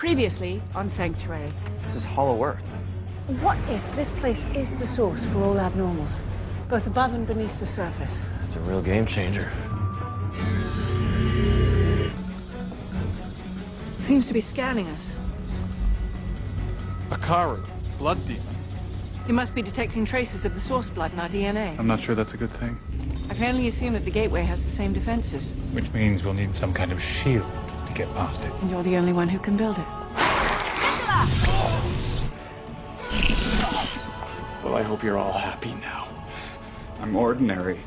Previously on Sanctuary. This is Hollow Earth. What if this place is the source for all abnormals, both above and beneath the surface? It's a real game changer. Seems to be scanning us. Akaru, blood demon. He must be detecting traces of the source blood in our DNA. I'm not sure that's a good thing. I can only assume that the gateway has the same defenses. Which means we'll need some kind of shield to get past it. And you're the only one who can build it. Well, I hope you're all happy now. I'm ordinary.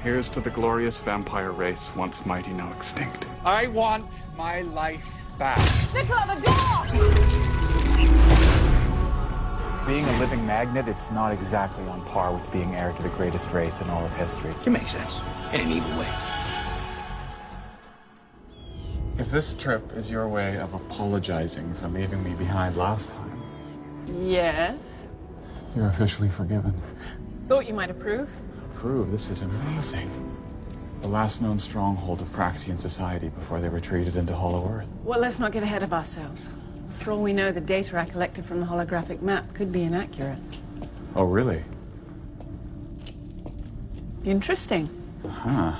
Here's to the glorious vampire race, once mighty, now extinct. I want my life back. Nicola, the door! Being a living magnet, it's not exactly on par with being heir to the greatest race in all of history. It makes sense. In an evil way. If this trip is your way of apologizing for leaving me behind last time, Yes. you're officially forgiven. Thought you might approve. Prove this is amazing. The last known stronghold of Praxian society before they retreated into Hollow Earth. Well, let's not get ahead of ourselves. For all we know, the data I collected from the holographic map could be inaccurate. Oh, really? Interesting. Huh.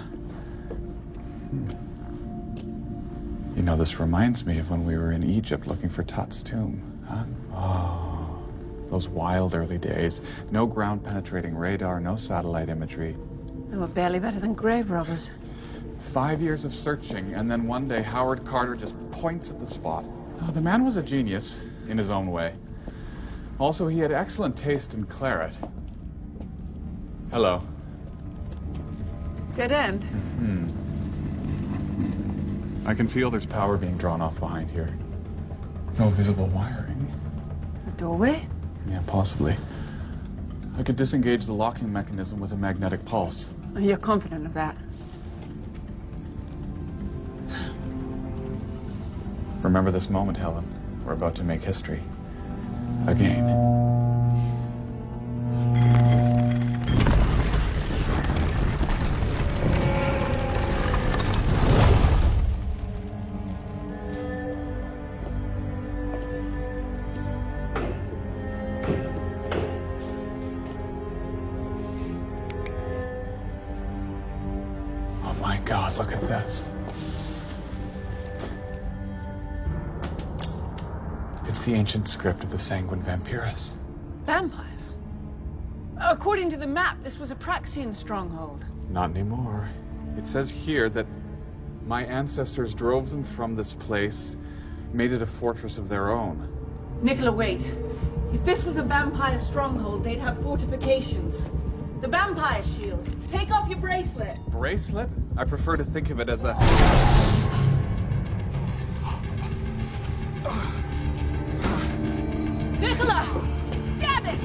You know, this reminds me of when we were in Egypt looking for Tut's tomb, huh? Oh, those wild early days. No ground-penetrating radar, no satellite imagery. They were barely better than grave robbers. 5 years of searching, and then one day Howard Carter just points at the spot. The man was a genius, in his own way. Also, he had excellent taste in claret. Hello. Dead end? I can feel there's power being drawn off behind here. No visible wiring. A doorway? Yeah, possibly. I could disengage the locking mechanism with a magnetic pulse. Oh, you're confident of that? Remember this moment, Helen. We're about to make history. Again. Oh my God, look at this. It's the ancient script of the Sanguine Vampirus. Vampires? According to the map, this was a Praxian stronghold. Not anymore. It says here that my ancestors drove them from this place, made it a fortress of their own. Nicola, wait. If this was a vampire stronghold, they'd have fortifications. The vampire shield. Take off your bracelet. Bracelet? I prefer to think of it as a... Nicola! Damn it!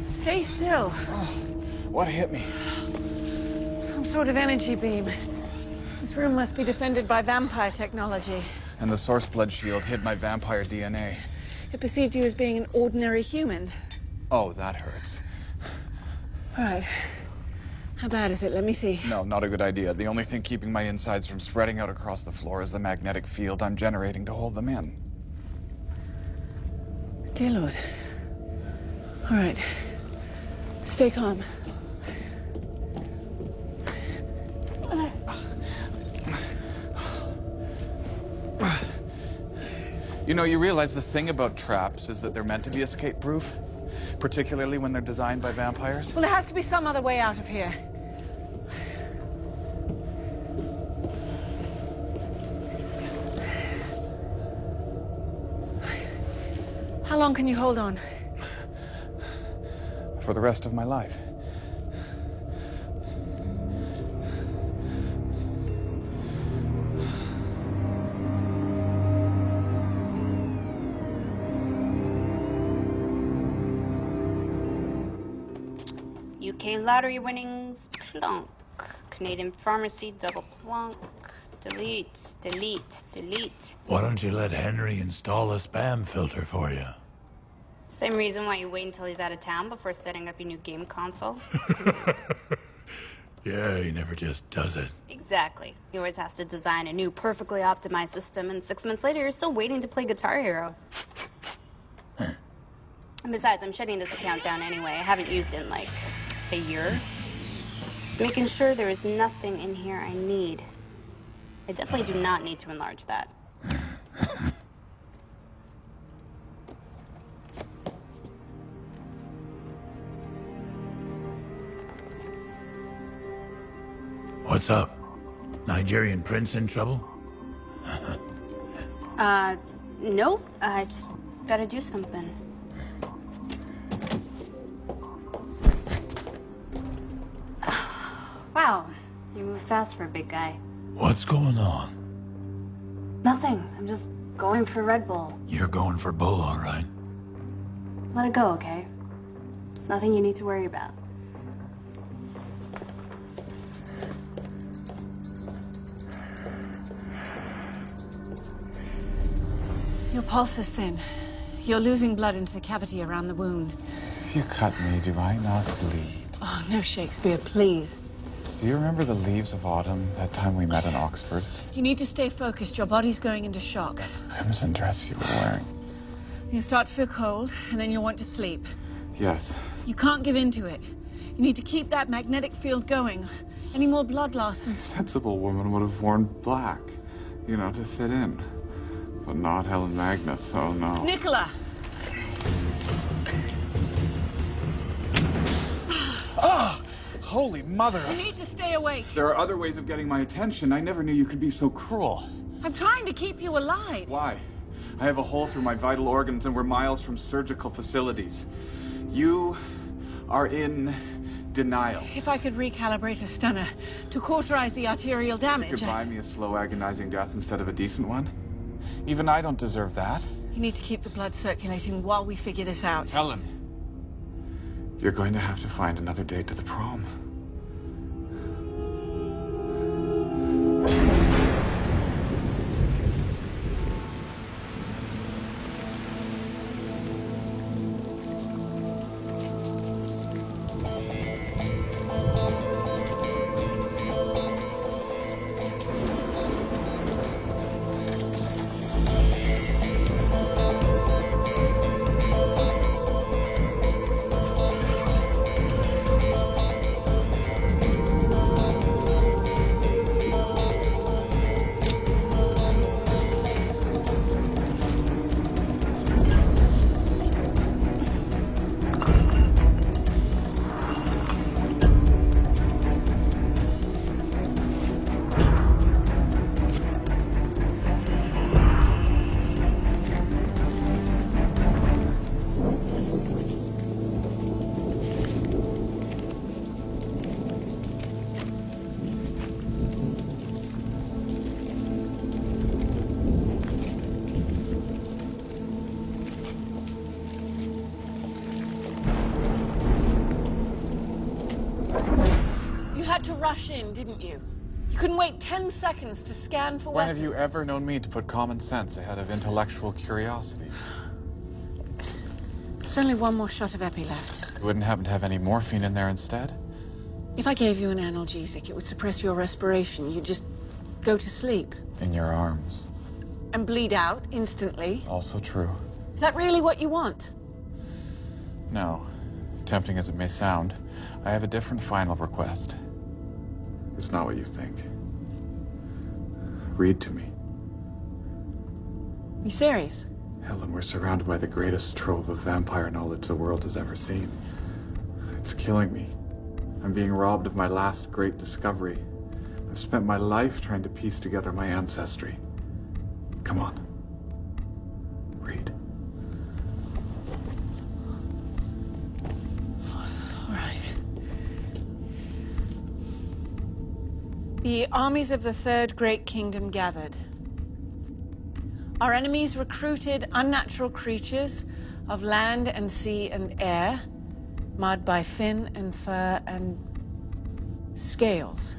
Stay still. Oh, what hit me? Some sort of energy beam. This room must be defended by vampire technology. And the source blood shield hid my vampire DNA. It perceived you as being an ordinary human. Oh, that hurts. All right. How bad is it? Let me see. No, not a good idea. The only thing keeping my insides from spreading out across the floor is the magnetic field I'm generating to hold them in. Dear Lord. All right. Stay calm. You know, you realize the thing about traps is that they're meant to be escape-proof, particularly when they're designed by vampires. Well, there has to be some other way out of here. How long can you hold on? For the rest of my life. UK lottery winnings, plonk. Canadian pharmacy, double plonk. Delete, delete, delete. Why don't you let Henry install a spam filter for you? Same reason why you wait until he's out of town before setting up your new game console. Yeah, he never just does it. Exactly. He always has to design a new perfectly optimized system, and 6 months later you're still waiting to play Guitar Hero. And besides, I'm shutting this account down anyway. I haven't used it in like a year. Just making sure there is nothing in here I need. I definitely do not need to enlarge that. What's up? Nigerian prince in trouble? Nope. I just gotta do something. Wow, you move fast for a big guy. What's going on? Nothing. I'm just going for Red Bull. You're going for bull, all right. Let it go, okay? It's nothing you need to worry about. Your pulse is thin. You're losing blood into the cavity around the wound. If you cut me, do I not bleed? Oh, no, Shakespeare, please. Do you remember the leaves of autumn, that time we met in Oxford? You need to stay focused. Your body's going into shock. Crimson dress you were wearing. You'll start to feel cold, and then you'll want to sleep. Yes. You can't give in to it. You need to keep that magnetic field going. Any more blood loss and... A sensible woman would have worn black, you know, to fit in. But not Helen Magnus, oh no. Nicola! Oh! Holy mother! You need to stay awake. There are other ways of getting my attention. I never knew you could be so cruel. I'm trying to keep you alive. Why? I have a hole through my vital organs and we're miles from surgical facilities. You are in denial. If I could recalibrate a stunner to cauterize the arterial damage... You could buy me a slow, agonizing death instead of a decent one? Even I don't deserve that. You need to keep the blood circulating while we figure this out. Helen, you're going to have to find another date to the prom. To rush in, didn't you? You couldn't wait 10 seconds to scan for When weapons. have you ever known me to put common sense ahead of intellectual curiosity? There's only one more shot of epi left. You wouldn't happen to have any morphine in there instead? If I gave you an analgesic, it would suppress your respiration. You'd just go to sleep. In your arms. And bleed out instantly. Also true. Is that really what you want? No. Tempting as it may sound, I have a different final request. It's not what you think. Read to me. You serious? Helen, we're surrounded by the greatest trove of vampire knowledge the world has ever seen. It's killing me. I'm being robbed of my last great discovery. I've spent my life trying to piece together my ancestry. Come on. Read. All right. The armies of the Third Great Kingdom gathered. Our enemies recruited unnatural creatures of land and sea and air marred by fin and fur and scales.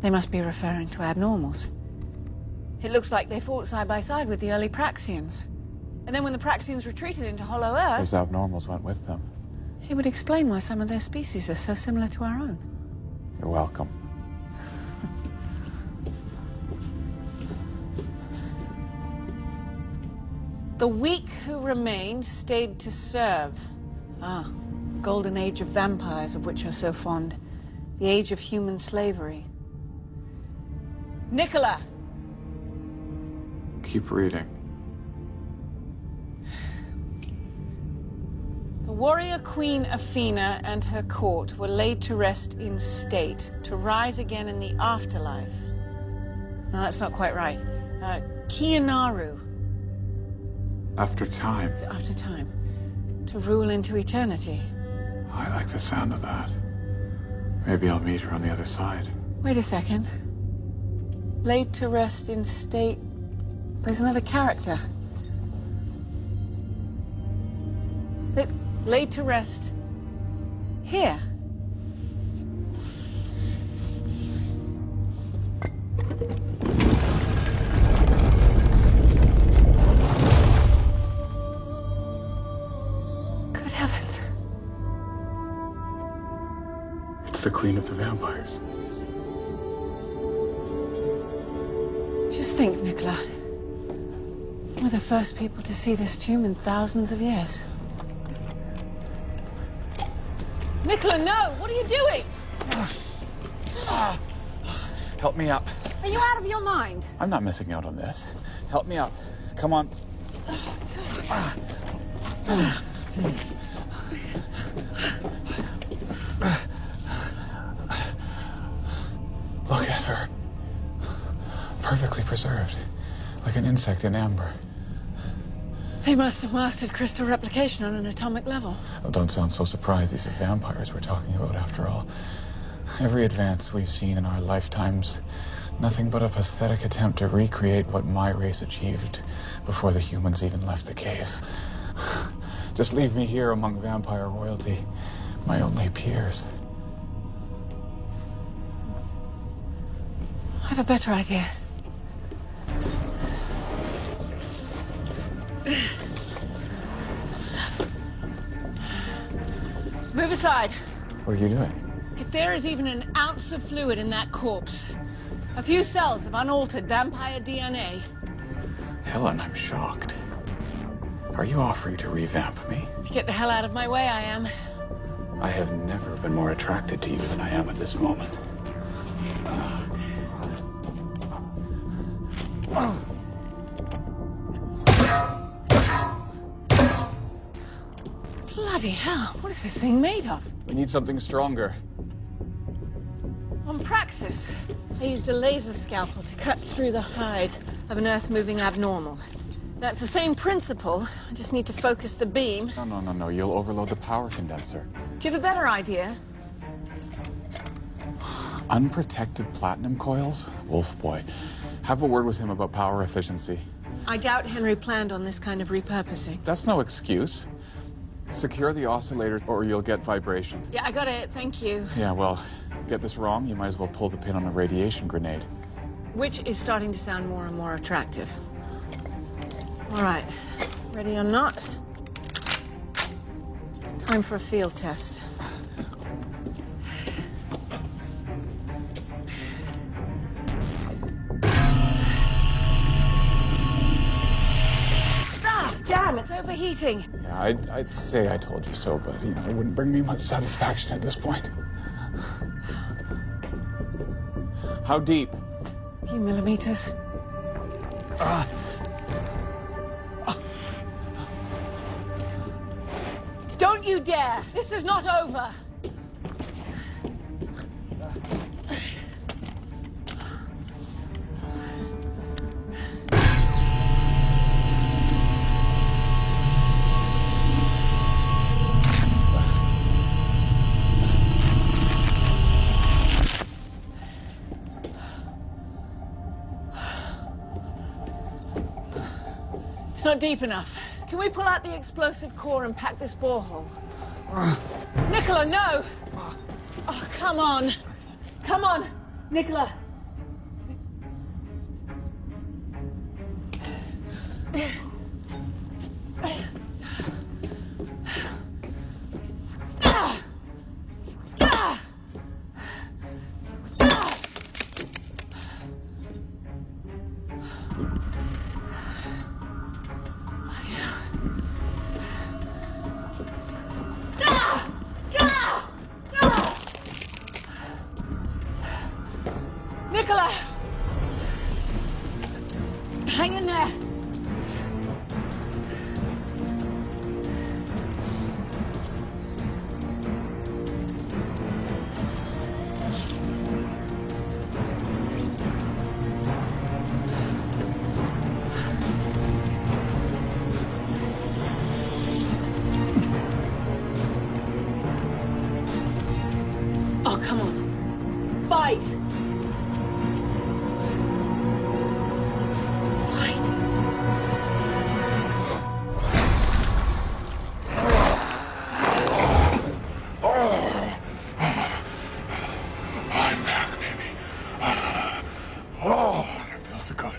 They must be referring to abnormals. It looks like they fought side by side with the early Praxians. And then when the Praxians retreated into Hollow Earth... Those abnormals went with them. It would explain why some of their species are so similar to our own. You're welcome. The weak who remained stayed to serve. Ah, golden age of vampires of which you're so fond. The age of human slavery. Nicola! Keep reading. The warrior queen Athena and her court were laid to rest in state, to rise again in the afterlife. No, that's not quite right. Kianaru. After time. After time. To rule into eternity. I like the sound of that. Maybe I'll meet her on the other side. Wait a second. Laid to rest in state. There's another character. Laid to rest here. Good heavens. It's the Queen of the Vampires. Just think, Nicola. We're the first people to see this tomb in thousands of years. Nicola, no! What are you doing? Help me up. Are you out of your mind? I'm not missing out on this. Help me up. Come on. Look at her. Perfectly preserved. Like an insect in amber. They must have mastered crystal replication on an atomic level. Oh, don't sound so surprised. These are vampires we're talking about, after all. Every advance we've seen in our lifetimes, nothing but a pathetic attempt to recreate what my race achieved before the humans even left the caves. Just leave me here among vampire royalty, my only peers. I have a better idea. Move aside. What are you doing? If there is even an ounce of fluid in that corpse, a few cells of unaltered vampire DNA. Helen, I'm shocked. Are you offering to revamp me? If you get the hell out of my way, I am. I have never been more attracted to you than I am at this moment. Bloody hell, what is this thing made of? We need something stronger. On Praxis, I used a laser scalpel to cut through the hide of an earth-moving abnormal. That's the same principle, I just need to focus the beam. No. You'll overload the power condenser. Do you have a better idea? Unprotected platinum coils? Wolf boy. Have a word with him about power efficiency. I doubt Henry planned on this kind of repurposing. That's no excuse. Secure the oscillator or you'll get vibration. Yeah, I got it, thank you. Yeah, well, get this wrong, you might as well pull the pin on a radiation grenade. Which is starting to sound more and more attractive. All right, ready or not? Time for a field test. Ah, damn, it's overheating. Yeah, I'd say I told you so, but it wouldn't bring me much satisfaction at this point. How deep? A few millimeters. Don't you dare! This is not over! It's not deep enough. Can we pull out the explosive core and pack this borehole? Nicola, no! Oh, come on. Come on, Nicola. Nicola! Hang in there. Oh, come on. Fight! I'm back, baby. Oh, that feels so good.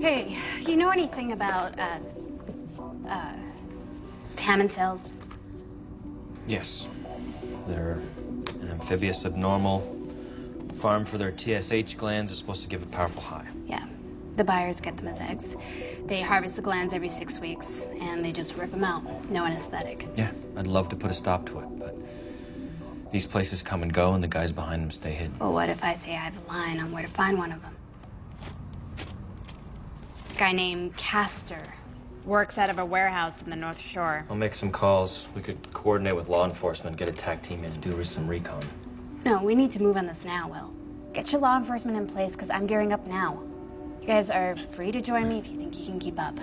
Hey, you know anything about, Taman cells? Yes. They're an amphibious abnormal. Farmed for their TSH glands are supposed to give a powerful high. Yeah. The buyers get them as eggs. They harvest the glands every 6 weeks, and they just rip them out. No anesthetic. Yeah, I'd love to put a stop to it, but these places come and go, and the guys behind them stay hidden. Well, what if I say I have a line on where to find one of them? A guy named Castor. Works out of a warehouse in the North Shore. I'll make some calls. We could coordinate with law enforcement, get a TAC team in, and do some recon. No, we need to move on this now, Will. Get your law enforcement in place, because I'm gearing up now. You guys are free to join me if you think you can keep up.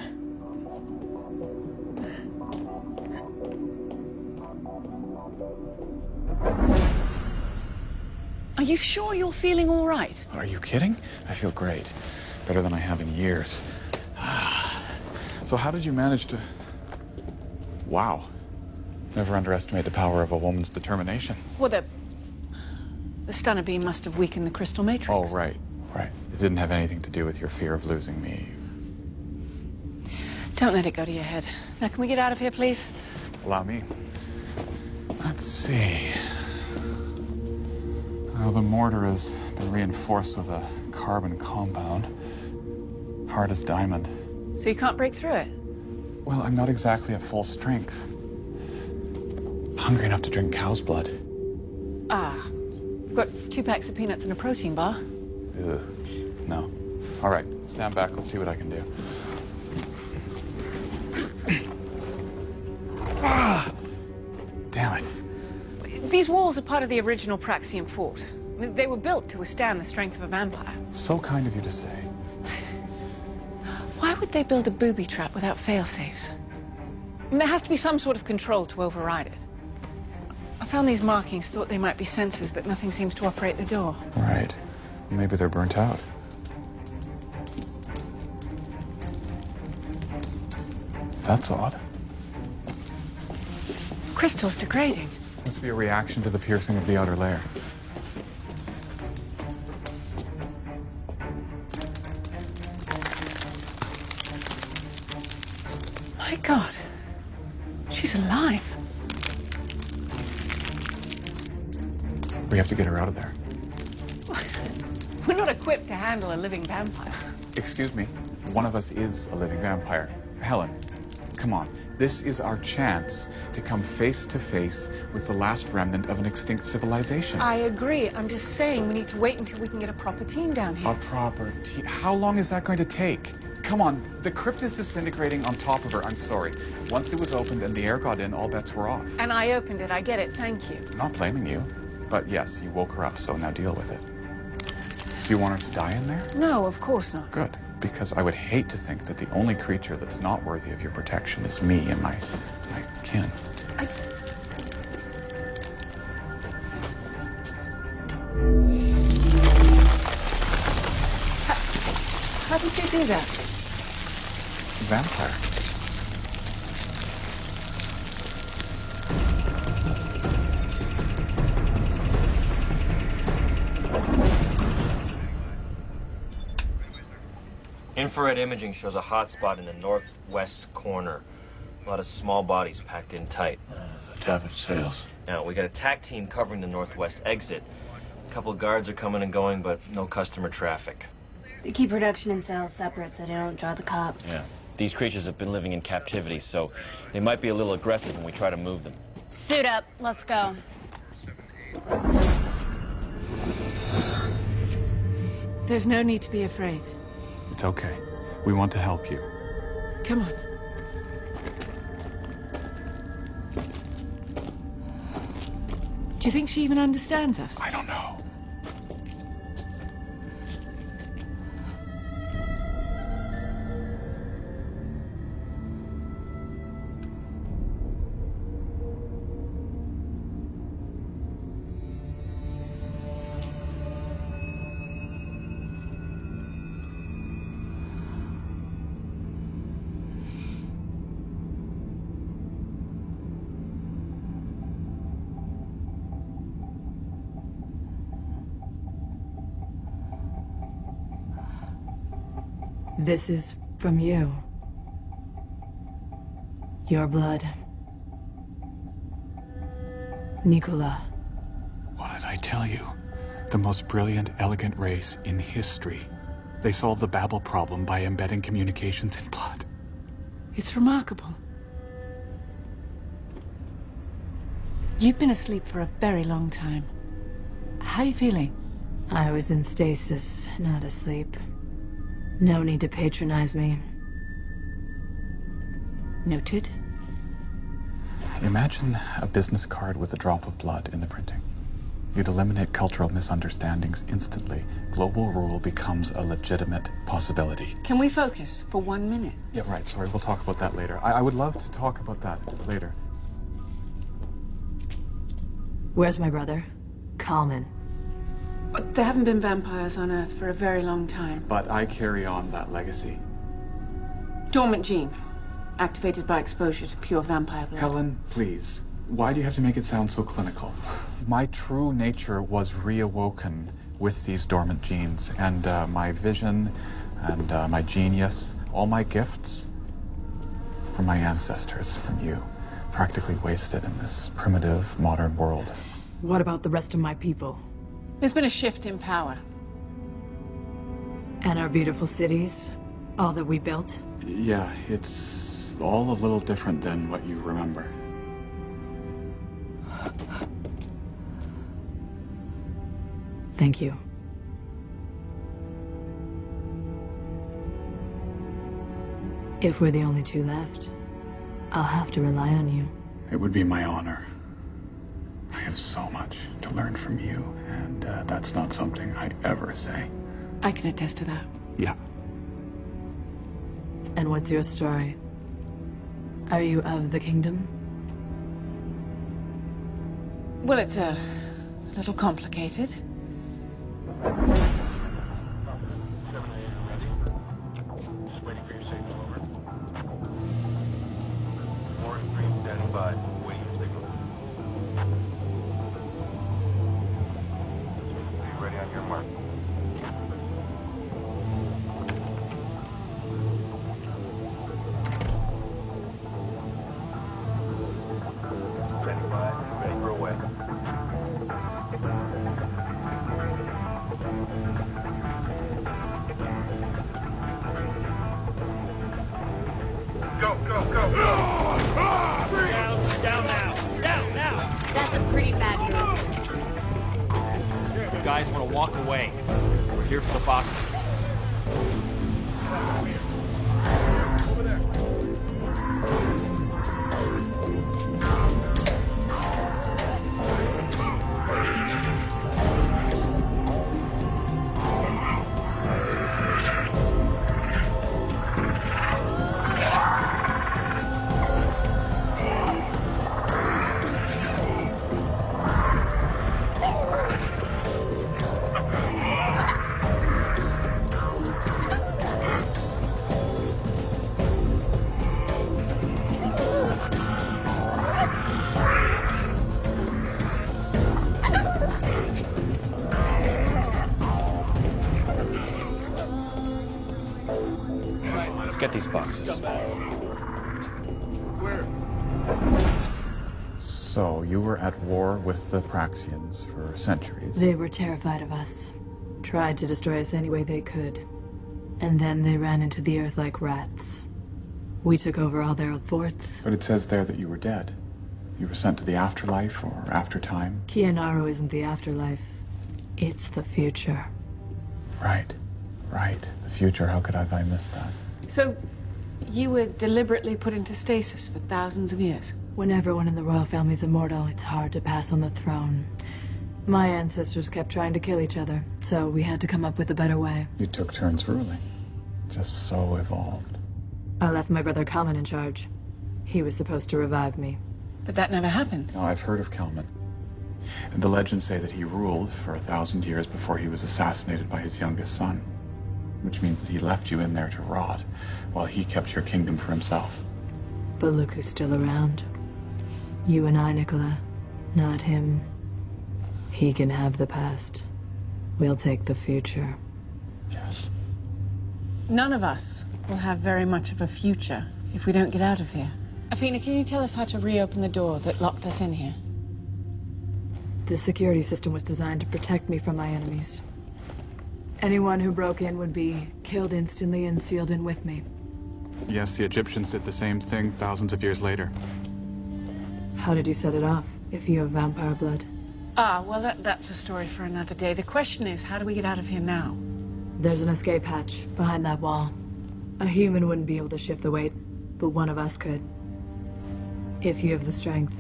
Are you sure you're feeling all right? Are you kidding? I feel great. Better than I have in years. So how did you manage to... Wow. Never underestimate the power of a woman's determination. Well, the stunner beam must have weakened the crystal matrix. Oh, right. Right. It didn't have anything to do with your fear of losing me. Don't let it go to your head. Now, can we get out of here, please? Allow me. Let's see. Well, the mortar has been reinforced with a carbon compound. Hard as diamond. So you can't break through it? Well, I'm not exactly at full strength. Hungry enough to drink cow's blood. Ah. Got 2 packs of peanuts and a protein bar. Ugh. No. All right, stand back. Let's see what I can do. Ah! Damn it. These walls are part of the original Praxian fort. They were built to withstand the strength of a vampire. So kind of you to say. Why would they build a booby trap without fail-safes? There has to be some sort of control to override it. I found these markings, thought they might be sensors, but nothing seems to operate the door. Right. Maybe they're burnt out. That's odd. Crystal's degrading. Must be a reaction to the piercing of the outer layer. My God. She's alive. We have to get her out of there. We're not equipped to handle a living vampire. Excuse me. One of us is a living vampire. Helen, come on. This is our chance to come face to face with the last remnant of an extinct civilization. I agree. I'm just saying we need to wait until we can get a proper team down here. A proper team? How long is that going to take? Come on. The crypt is disintegrating on top of her. I'm sorry. Once it was opened and the air got in, all bets were off. And I opened it. I get it. Thank you. I'm not blaming you. But yes, you woke her up, so now deal with it. Do you want her to die in there? No, of course not. Good. Because I would hate to think that the only creature that's not worthy of your protection is me and my kin. to do that? Vampire. Infrared imaging shows a hot spot in the northwest corner. A lot of small bodies packed in tight. The Tappet sails. Now, we got a TAC team covering the northwest exit. A couple of guards are coming and going, but no customer traffic. They keep production and sales separate so they don't draw the cops. Yeah. These creatures have been living in captivity, so they might be a little aggressive when we try to move them. Suit up. Let's go. There's no need to be afraid. It's okay. We want to help you. Come on. Do you think she even understands us? I don't know. This is from you. Your blood. Nicola. What did I tell you? The most brilliant, elegant race in history. They solved the Babel problem by embedding communications in blood. It's remarkable. You've been asleep for a very long time. How are you feeling? I was in stasis, not asleep. No need to patronize me. Noted. Imagine a business card with a drop of blood in the printing. You'd eliminate cultural misunderstandings instantly. Global rule becomes a legitimate possibility. Can we focus for 1 minute? Yeah, right. Sorry, we'll talk about that later. I would love to talk about that later. Where's my brother? Kalman. There haven't been vampires on Earth for a very long time. But I carry on that legacy. Dormant gene. Activated by exposure to pure vampire blood. Helen, please. Why do you have to make it sound so clinical? My true nature was reawoken with these dormant genes. And my vision and my genius, all my gifts from my ancestors, from you, practically wasted in this primitive modern world. What about the rest of my people? There's been a shift in power. And our beautiful cities? All that we built? Yeah, it's all a little different than what you remember. Thank you. If we're the only two left, I'll have to rely on you. It would be my honor. I have so much to learn from you, and that's not something I'd ever say. I can attest to that. Yeah. And what's your story? Are you of the kingdom? Well, it's a little complicated. That's a pretty bad move. You guys want to walk away. We're here for the boxes. get these boxes. So, you were at war with the Praxians for centuries. They were terrified of us. Tried to destroy us any way they could. And then they ran into the earth like rats. We took over all their old forts. But it says there that you were dead. You were sent to the afterlife or after time. Kianaru isn't the afterlife. It's the future. Right. The future, how could I missed that? So, you were deliberately put into stasis for thousands of years? When everyone in the royal family's immortal, it's hard to pass on the throne. My ancestors kept trying to kill each other, so we had to come up with a better way. You took turns ruling. Just so evolved. I left my brother Kalman in charge. He was supposed to revive me. But that never happened. Now, I've heard of Kalman. And the legends say that he ruled for 1,000 years before he was assassinated by his youngest son. Which means that he left you in there to rot, while he kept your kingdom for himself. But look who's still around. You and I, Nicola. Not him. He can have the past. We'll take the future. Yes. None of us will have very much of a future if we don't get out of here. Athena, can you tell us how to reopen the door that locked us in here? The security system was designed to protect me from my enemies. Anyone who broke in would be killed instantly and sealed in with me. Yes, the Egyptians did the same thing thousands of years later. How did you set it off, if you have vampire blood? Well, that's a story for another day. The question is, how do we get out of here now? There's an escape hatch behind that wall. A human wouldn't be able to shift the weight, but one of us could. If you have the strength.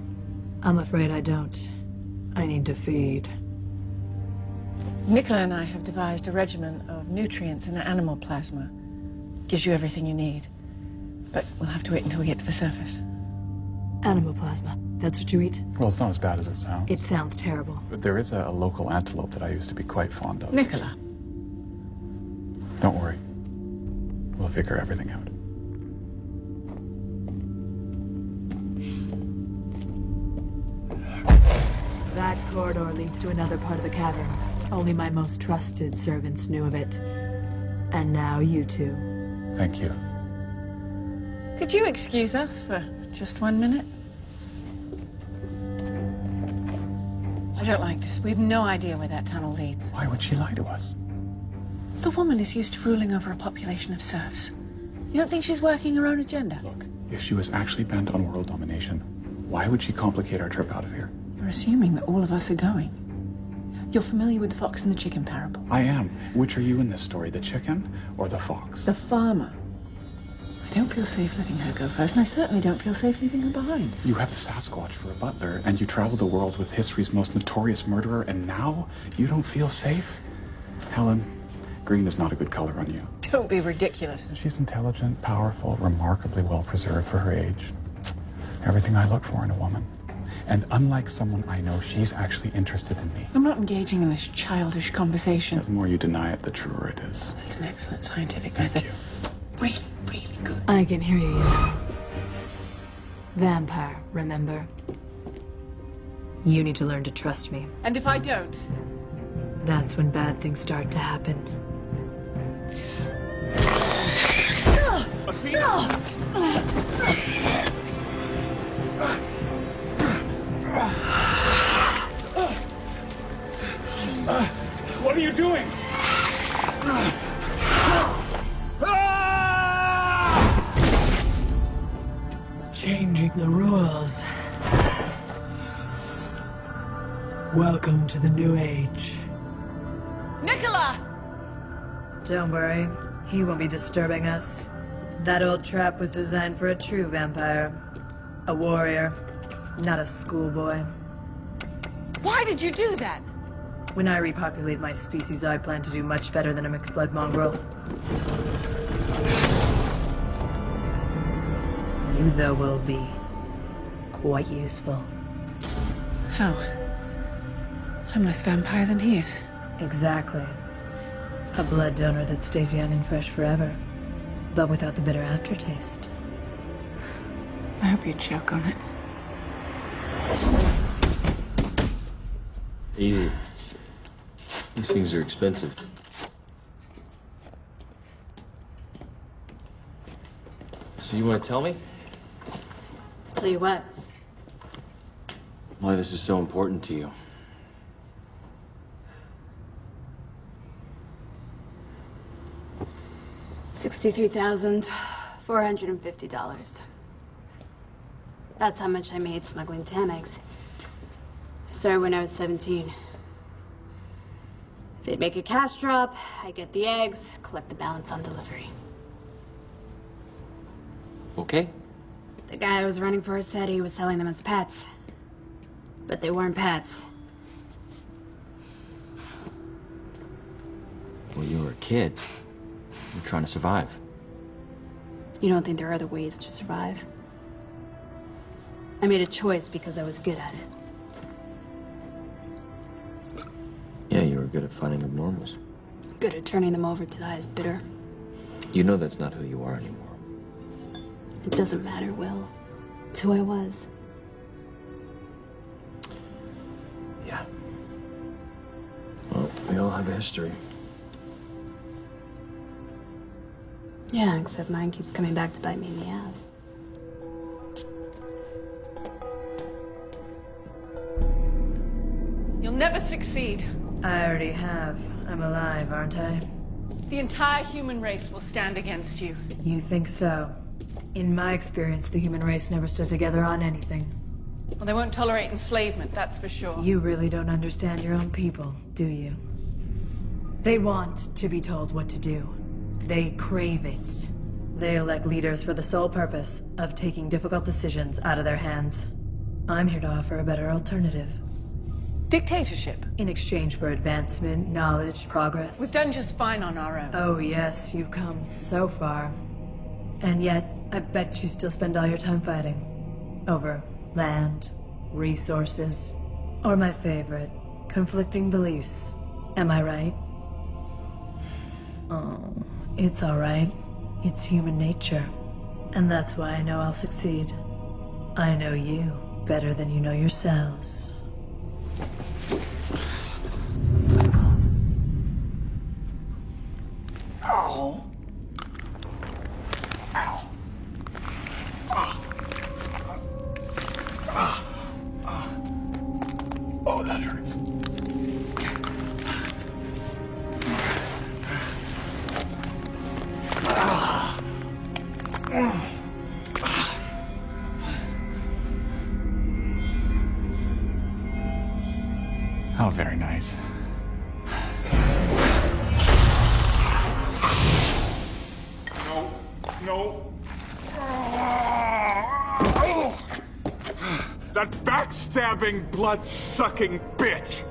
I'm afraid I don't. I need to feed. Nicola and I have devised a regimen of nutrients in animal plasma. Gives you everything you need. But we'll have to wait until we get to the surface. Animal plasma. That's what you eat? Well, it's not as bad as it sounds. It sounds terrible. But there is a local antelope that I used to be quite fond of. Nicola. Don't worry. We'll figure everything out. That corridor leads to another part of the cavern. Only my most trusted servants knew of it. And now you two. Thank you. Could you excuse us for just 1 minute? I don't like this. We've no idea where that tunnel leads. Why would she lie to us? The woman is used to ruling over a population of serfs. You don't think she's working her own agenda? Look, if she was actually bent on world domination, why would she complicate our trip out of here? You're assuming that all of us are going. You're familiar with the fox and the chicken parable? I am. Which are you in this story, the chicken or the fox? The farmer. I don't feel safe letting her go first, and I certainly don't feel safe leaving her behind. You have a Sasquatch for a butler, and you travel the world with history's most notorious murderer, and now you don't feel safe? Helen, green is not a good color on you. Don't be ridiculous. She's intelligent, powerful, remarkably well preserved for her age. Everything I look for in a woman. And unlike someone I know, she's actually interested in me. I'm not engaging in this childish conversation. The more you deny it, the truer it is. That's an excellent scientific Thank method. you. Really, really good. I can hear you now. Vampire, remember? You need to learn to trust me. And if I don't? That's when bad things start to happen. What are you doing? Changing the rules. Welcome to the new age. Nicola! Don't worry, he won't be disturbing us. That old trap was designed for a true vampire. A warrior, not a schoolboy. Why did you do that? When I repopulate my species, I plan to do much better than a mixed blood mongrel. You, though, will be quite useful. How? I'm less vampire than he is. Exactly. A blood donor that stays young and fresh forever, but without the bitter aftertaste. I hope you choke on it. Easy. These things are expensive. So you want to tell me? Tell you what. Why this is so important to you? $63,450. That's how much I made smuggling tam eggs. I started when I was 17. If they'd make a cash drop, I get the eggs, collect the balance on delivery. Okay. The guy I was running for said he was selling them as pets. But they weren't pets. Well, you were a kid. You're trying to survive. You don't think there are other ways to survive? I made a choice because I was good at it. Yeah, you were good at finding abnormals. Good at turning them over to the highest bidder. You know that's not who you are anymore. It doesn't matter, Will. It's who I was. Yeah. Well, we all have a history. Yeah, except mine keeps coming back to bite me in the ass. You'll never succeed. I already have. I'm alive, aren't I? The entire human race will stand against you. You think so? In my experience, the human race never stood together on anything. Well, they won't tolerate enslavement, that's for sure. You really don't understand your own people, do you? They want to be told what to do. They crave it. They elect leaders for the sole purpose of taking difficult decisions out of their hands. I'm here to offer a better alternative. Dictatorship. In exchange for advancement, knowledge, progress. We've done just fine on our own. Oh yes, you've come so far. And yet, I bet you still spend all your time fighting. Over land, resources, or my favorite, conflicting beliefs. Am I right? Oh, it's all right. It's human nature. And that's why I know I'll succeed. I know you better than you know yourselves. Ow. Ow. Oh, that hurts. Oh, very nice. No. That backstabbing, blood-sucking bitch!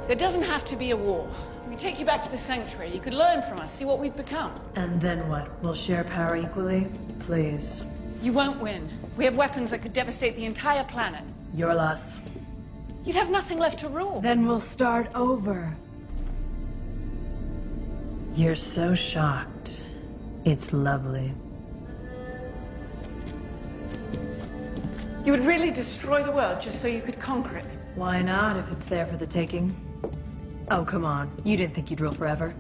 There doesn't have to be a war. We could take you back to the sanctuary. You could learn from us, see what we've become. And then what? We'll share power equally? Please. You won't win. We have weapons that could devastate the entire planet. Your loss. You'd have nothing left to rule. Then we'll start over. You're so shocked. It's lovely. You would really destroy the world just so you could conquer it. Why not, if it's there for the taking? Oh, come on. You didn't think you'd rule forever.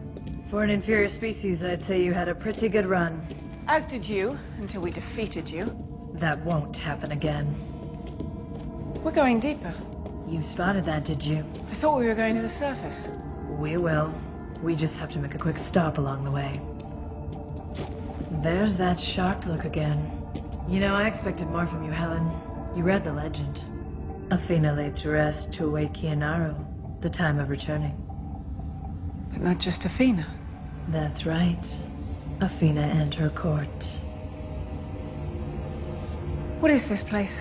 For an inferior species, I'd say you had a pretty good run. As did you, until we defeated you. That won't happen again. We're going deeper. You spotted that, did you? I thought we were going to the surface. We will. We just have to make a quick stop along the way. There's that shocked look again. You know, I expected more from you, Helen. You read the legend. Athena laid to rest to await Kianaro, the time of returning. But not just Athena. That's right. Athena and her court. What is this place?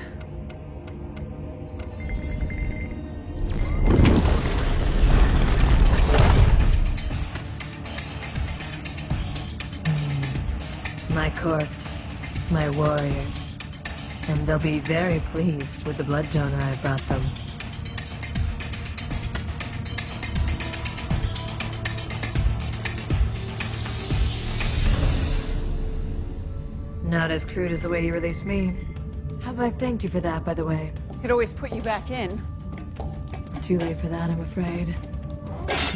My court, my warriors, and they'll be very pleased with the blood donor I brought them. Not as crude as the way you released me. Have I thanked you for that, by the way? Could always put you back in. It's too late for that, I'm afraid.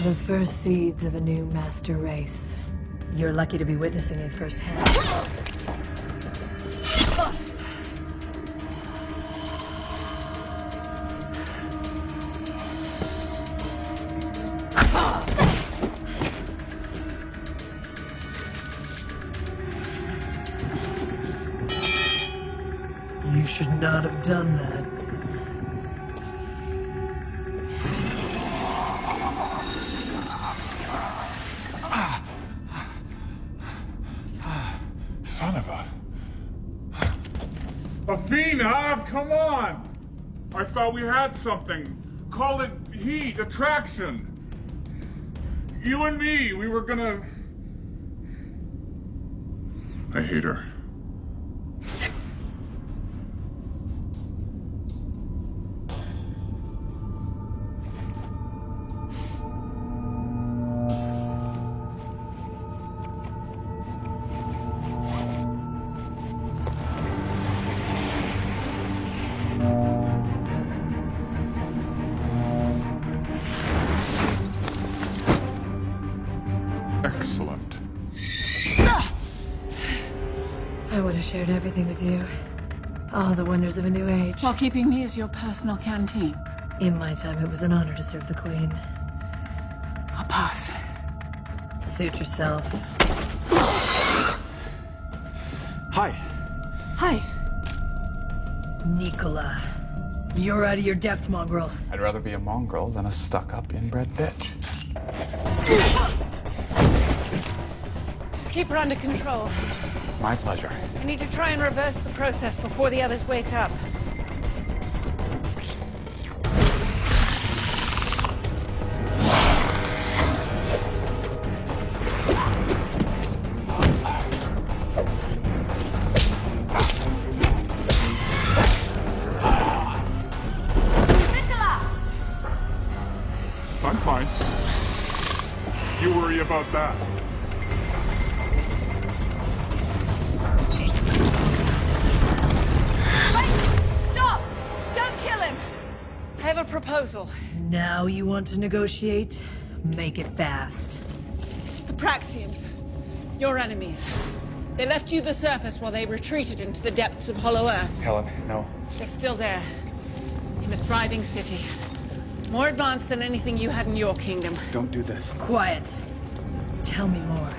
The first seeds of a new master race. You're lucky to be witnessing it firsthand. not have done that. Son of a... Athena, come on! I thought we had something. Call it heat, attraction. You and me, we were gonna... I hate her. Excellent. I would have shared everything with you. All the wonders of a new age. While keeping me as your personal canteen. In my time, it was an honor to serve the Queen. I'll pass. Suit yourself. Hi. Hi. Nicola. You're out of your depth, mongrel. I'd rather be a mongrel than a stuck-up inbred bitch. Just keep her under control. My pleasure. I need to try and reverse the process before the others wake up. I'm fine. You worry about that. Stop! Don't kill him! I have a proposal. Now you want to negotiate? Make it fast. The Praxians. Your enemies. They left you the surface while they retreated into the depths of Hollow Earth. Helen, no. They're still there. In a thriving city. More advanced than anything you had in your kingdom. Don't do this. Quiet. Tell me more.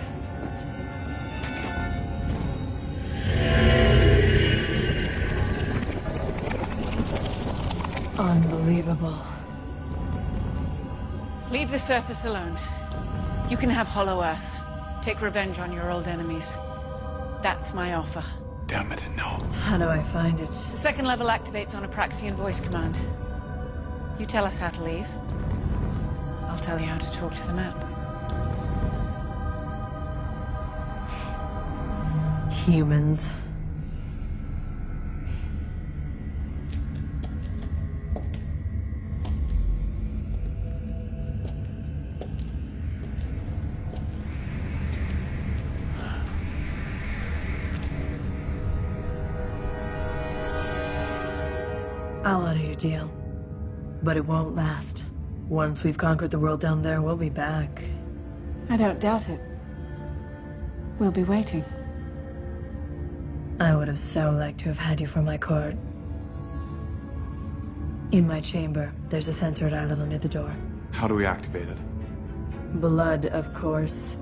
Unbelievable. Leave the surface alone. You can have Hollow Earth. Take revenge on your old enemies. That's my offer. Damn it, no. How do I find it? The second level activates on a Praxian voice command. You tell us how to leave. I'll tell you how to talk to the map. Humans. I'll honor your deal. But it won't last. Once we've conquered the world down there, we'll be back. I don't doubt it. We'll be waiting. I would have so liked to have had you for my court. In my chamber, there's a sensor at eye level near the door. How do we activate it? Blood, of course.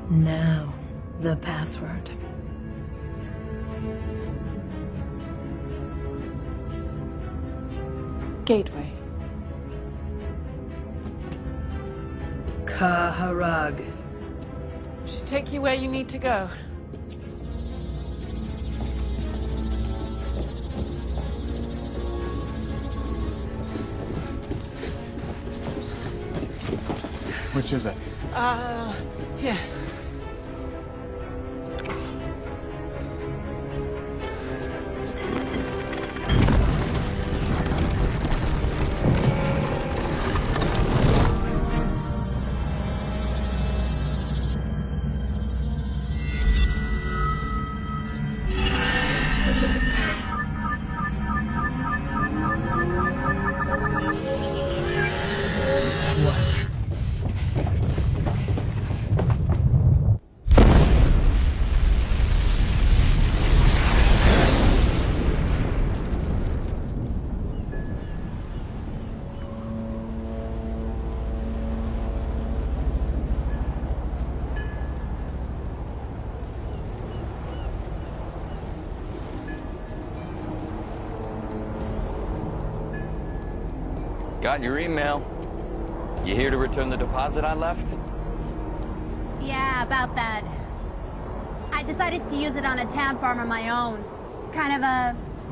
Now, the password. Gateway. Kaharag. Should take you where you need to go. Which is it? Here. Got your email. You here to return the deposit I left? Yeah, about that. I decided to use it on a town farm of my own. Kind of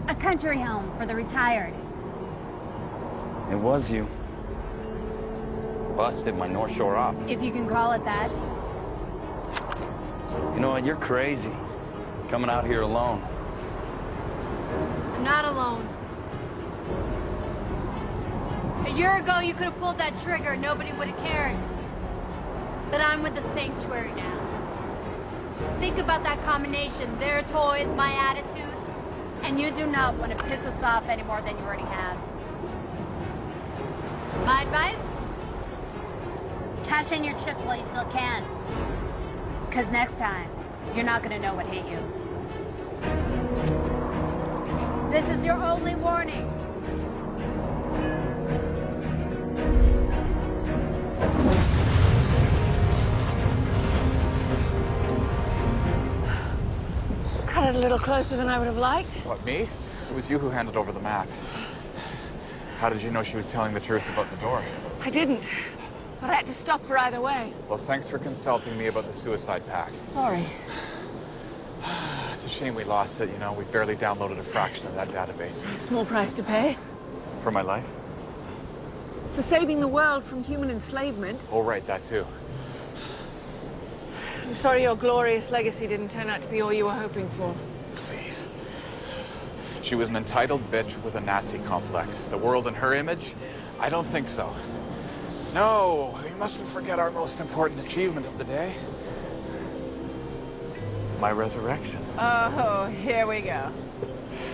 a country home for the retired. It was you. Busted my North Shore op. If you can call it that. You know what? You're crazy. Coming out here alone. I'm not alone. A year ago, you could have pulled that trigger. Nobody would have cared. But I'm with the sanctuary now. Think about that combination. Their toys, my attitude. And you do not want to piss us off any more than you already have. My advice? Cash in your chips while you still can. Because next time, you're not going to know what hit you. This is your only warning. Cut it a little closer than I would have liked. What, me? It was you who handed over the map. How did you know she was telling the truth about the door? I didn't. But I had to stop her either way. Well, thanks for consulting me about the suicide pact. Sorry. It's a shame we lost it, you know. We barely downloaded a fraction of that database. Small price to pay. For my life? For saving the world from human enslavement. Oh, right, that too. I'm sorry your glorious legacy didn't turn out to be all you were hoping for. Please. She was an entitled bitch with a Nazi complex. The world in her image? I don't think so. No, we mustn't forget our most important achievement of the day. My resurrection. Oh, here we go.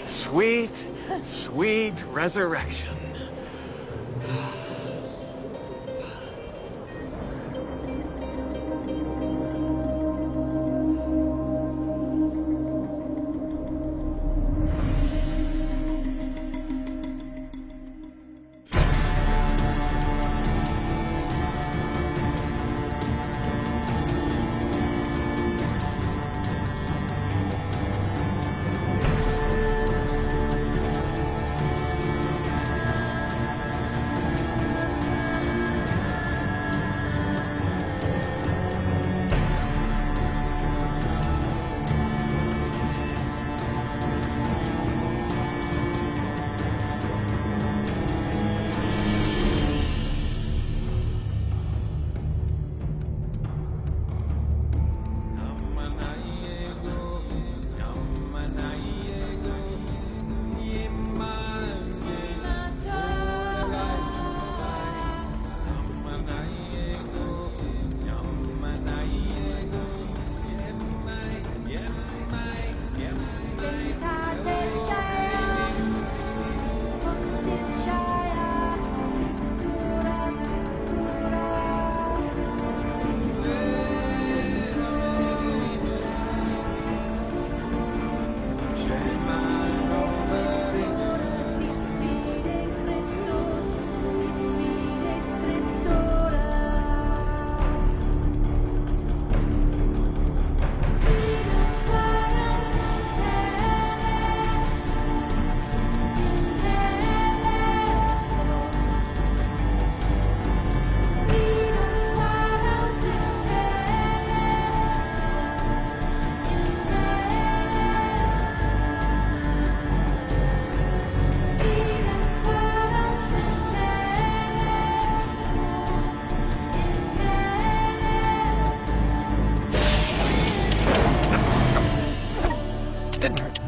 Sweet, sweet resurrection. Didn't hurt.